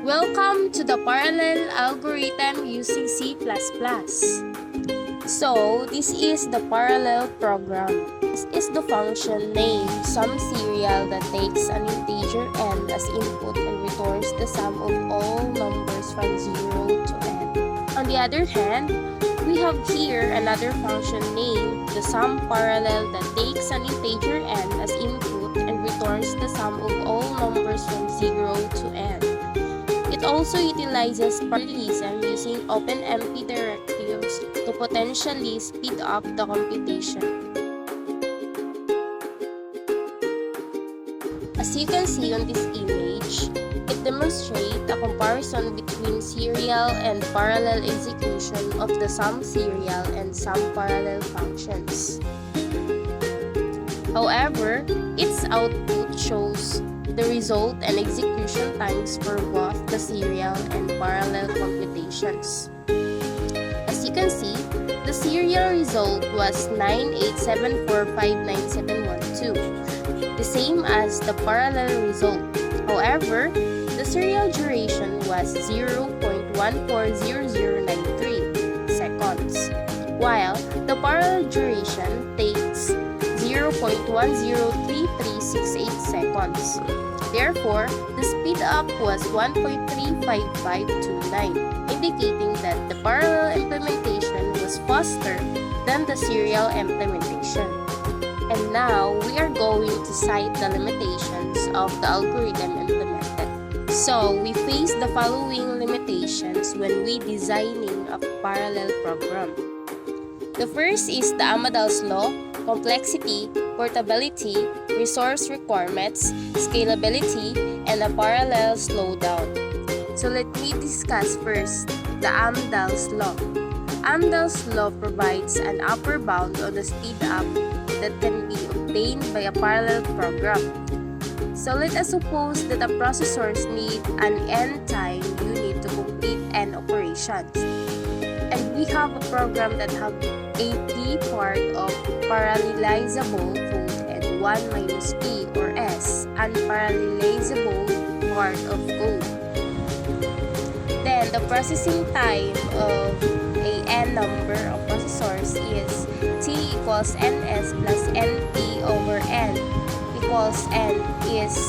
Welcome to the parallel algorithm using C++. So, this is the parallel program. This is the function named SumSerial that takes an integer n as input and returns the sum of all numbers from 0 to n. On the other hand, we have here another function named the SumParallel that takes an integer n as input and returns the sum of all numbers from 0 to n. It also utilizes parallelism using OpenMP directives to potentially speed up the computation. As you can see on this image, it demonstrates a comparison between serial and parallel execution of the SumSerial and SumParallel functions. However, its output shows the result and execution times for both the serial and parallel computations. As you can see, the serial result was 987459712, the same as the parallel result. However, the serial duration was 0.140093 seconds, while the parallel duration takes 0.103368 seconds. Therefore, the speed up was 1.35529, indicating that the parallel implementation was faster than the serial implementation. And now, we are going to cite the limitations of the algorithm implemented. So, we face the following limitations when we designing a parallel program. The first is the Amdahl's law, complexity, portability, resource requirements, scalability, and a parallel slowdown. So let me discuss first the Amdahl's law. Amdahl's law provides an upper bound on the speed up that can be obtained by a parallel program. So let us suppose that the processors need an n time unit to complete n operations. And we have a program that have 80 part of parallelizable code and 1 minus p or s unparallelizable part of code. Then the processing time of a n number of processors is t equals ns plus np over n equals n is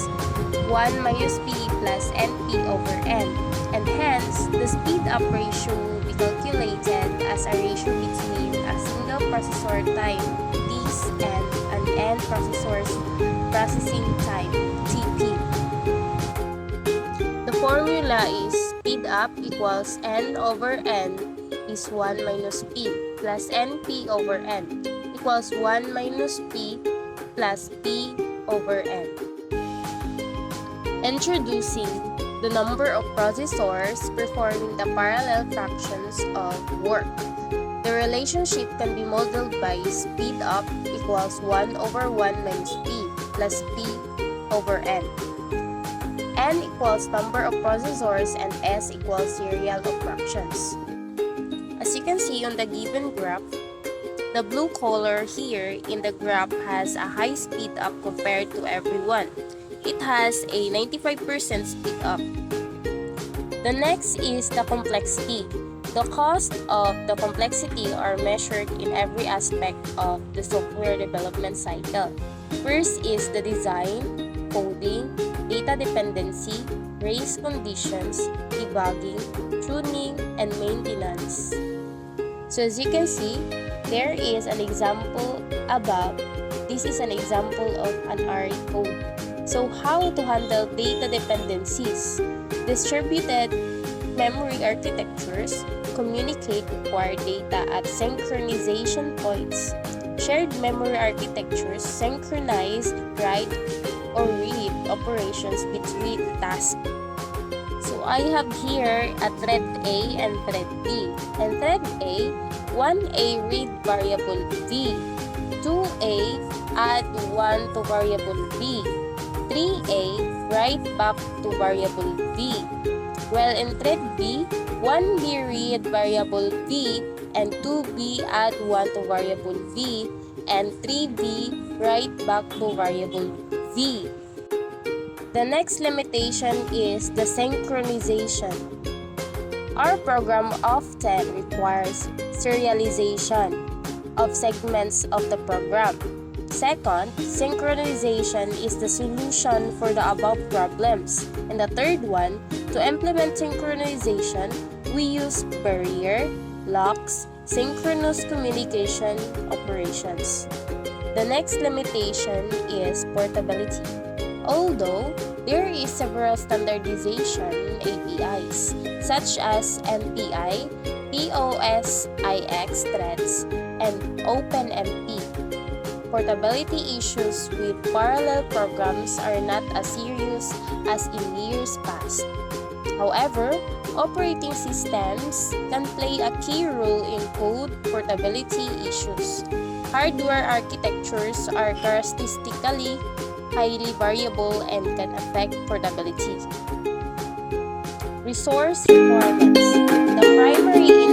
1 minus p plus np over n, and hence the speed up ratio will be calculated as a ratio between a single processor time Ts and an n processor's processing time Tp. The formula is speed up equals n over n is 1 minus p plus np over n equals 1 minus p plus p over n. Introducing the number of processors performing the parallel fractions of work. The relationship can be modeled by speed up equals 1 over 1 minus p plus p over n. N equals number of processors and S equals serial of fractions. As you can see on the given graph, the blue color here in the graph has a high speed up compared to everyone. It has a 95% speed up. The next is the complexity. The cost of the complexity are measured in every aspect of the software development cycle. First is the design, coding, data dependency, race conditions, debugging, tuning, and maintenance. So as you can see, there is an example above. This is an example of an RE code. So how to handle data dependencies? Distributed memory architectures communicate required data at synchronization points. Shared memory architectures synchronize write or read operations between tasks. So I have here a thread A and thread B. And thread A, 1A read variable V, 2A add 1 to variable V, 3A write back to variable V. While in thread B, 1B read variable V and 2B add 1 to variable V and 3B write back to variable V. The next limitation is the synchronization. Our program often requires serialization of segments of the program. Second, synchronization is the solution for the above problems. And the third one, to implement synchronization, we use barrier, locks, synchronous communication operations. The next limitation is portability. Although there is several standardization APIs such as MPI, POSIX threads, and OpenMP, portability issues with parallel programs are not as serious as in years past. However, operating systems can play a key role in code portability issues. Hardware architectures are characteristically highly variable and can affect portability. Resource requirements. The primary